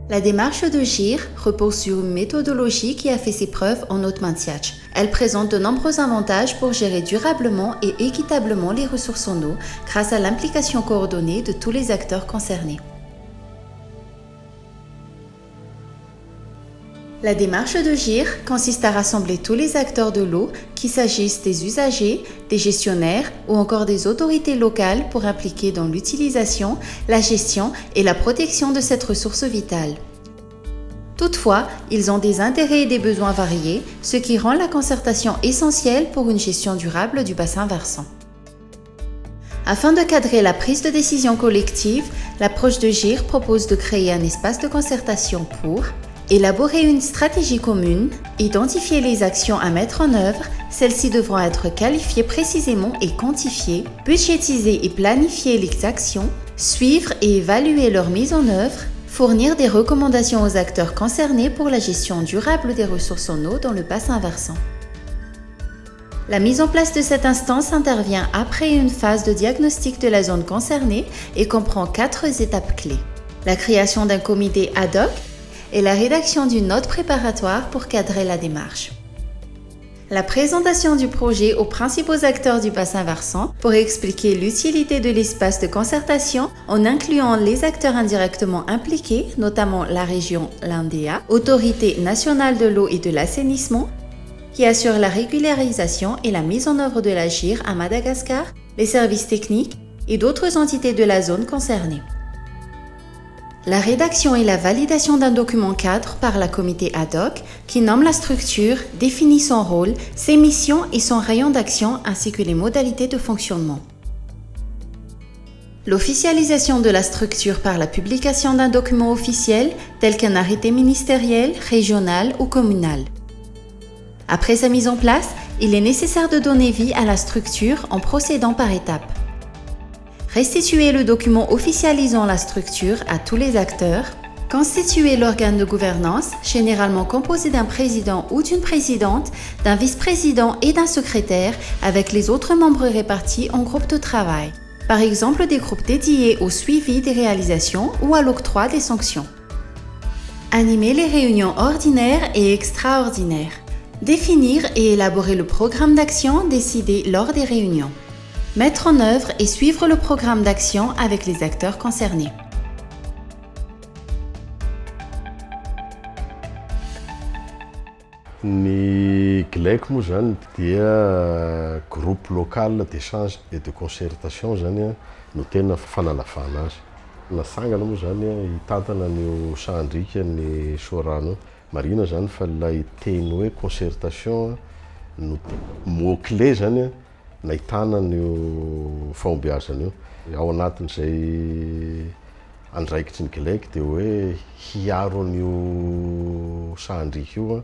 La démarche de GIR repose sur une méthodologie qui a fait ses preuves en Notmaniac. Elle présente de nombreux avantages pour gérer durablement et équitablement les ressources en eau grâce à l'implication coordonnée de tous les acteurs concernés. La démarche de GIR consiste à rassembler tous les acteurs de l'eau, qu'il s'agisse des usagers, des gestionnaires ou encore des autorités locales pour impliquer dans l'utilisation, la gestion et la protection de cette ressource vitale. Toutefois, ils ont des intérêts et des besoins variés, ce qui rend la concertation essentielle pour une gestion durable du bassin versant. Afin de cadrer la prise de décision collective, l'approche de GIR propose de créer un espace de concertation pour élaborer une stratégie commune, identifier les actions à mettre en œuvre, celles-ci devront être qualifiées précisément et quantifiées, budgétiser et planifier les actions, suivre et évaluer leur mise en œuvre, fournir des recommandations aux acteurs concernés pour la gestion durable des ressources en eau dans le bassin versant. La mise en place de cette instance intervient après une phase de diagnostic de la zone concernée et comprend 4 étapes clés. La création d'un comité ad hoc et la rédaction d'une note préparatoire pour cadrer la démarche. La présentation du projet aux principaux acteurs du bassin versant pour expliquer l'utilité de l'espace de concertation en incluant les acteurs indirectement impliqués, notamment la région Landéa, Autorité nationale de l'eau et de l'assainissement, qui assure la régularisation et la mise en œuvre de la GIR à Madagascar, les services techniques et d'autres entités de la zone concernée. La rédaction et la validation d'un document cadre par la comité ad hoc qui nomme la structure, définit son rôle, ses missions et son rayon d'action ainsi que les modalités de fonctionnement. L'officialisation de la structure par la publication d'un document officiel tel qu'un arrêté ministériel, régional ou communal. Après sa mise en place, il est nécessaire de donner vie à la structure en procédant par étapes. Restituer le document officialisant la structure à tous les acteurs, constituer l'organe de gouvernance, généralement composé d'un président ou d'une présidente, d'un vice-président et d'un secrétaire, avec les autres membres répartis en groupes de travail, par exemple des groupes dédiés au suivi des réalisations ou à l'octroi des sanctions. Animer les réunions ordinaires et extraordinaires. Définir et élaborer le programme d'action décidé lors des réunions. Mettre en œuvre et suivre le programme d'action avec les acteurs concernés. Ny GLEC moa zany dia groupe local d'échange et de concertation zany no tena fanalafana azy. Nasangana moa zany hitantana an'io Sandrika ny Sorano. Marina zany fa ilay teny hoe concertation no mot-clé zany nahitana an'io fahombiazana io. Ao anatin'izay andraikitry ny GLEC dia hoe hiaro an'io Sandrika io.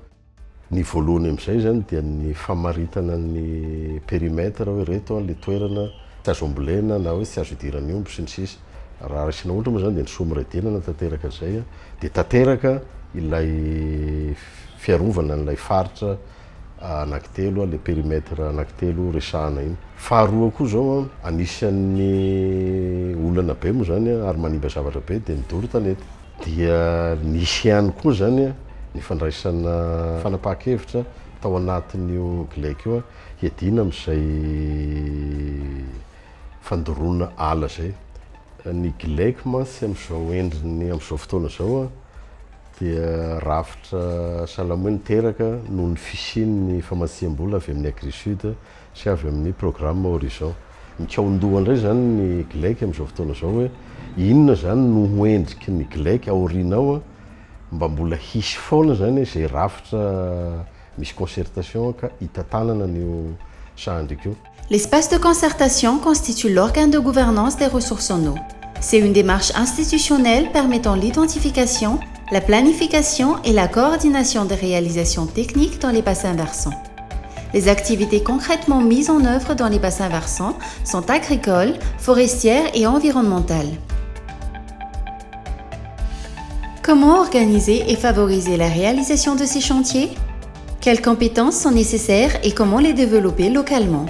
Ny voalohany amin'izay zany dia ny famaritana ny périmètre hoe reto le toerana tsy azo ambolena na hoe tsy azo idiran'ny omby sy ny sisa. Raha raisina ohatra moa zany dia ny somaredenana tanteraka izay dia tanteraka ilay fiarovana n'ilay faritra anankitelo le périmètre anankitelo resahana iny. Faharoa koa zao anisan'ny olana be moa zany ary manimba zavatra be dia ny doro tanety. Dia nisy ihany koa zany ny fandraisana fanapahan-kevitra tao anatin'io GLEC io hiadina amin'izay fandoroana ala zay. Ny GLEC mantsy amin'izao endriny amin'izao fotoana zao dia rafitra salamoina teraka noho ny fisian'ny famatsiam-bola avy amin'ny Agrisud sy avy amin'ny programme Horizon. Mikaondoha indray zany ny GLEC amin'izao fotoana zao hoe inona zany no hoendriky ny GLEC aoriana ao mba mbola hisy foana zany izay rafitra misy concertation ka hitantanana an'io Sandrika io. L'espace de concertation constitue l'organe de gouvernance des ressources en eau. C'est une démarche institutionnelle permettant l'identification, la planification et la coordination des réalisations techniques dans les bassins versants. Les activités concrètement mises en œuvre dans les bassins versants sont agricoles, forestières et environnementales. Comment organiser et favoriser la réalisation de ces chantiers? Quelles compétences sont nécessaires et comment les développer localement?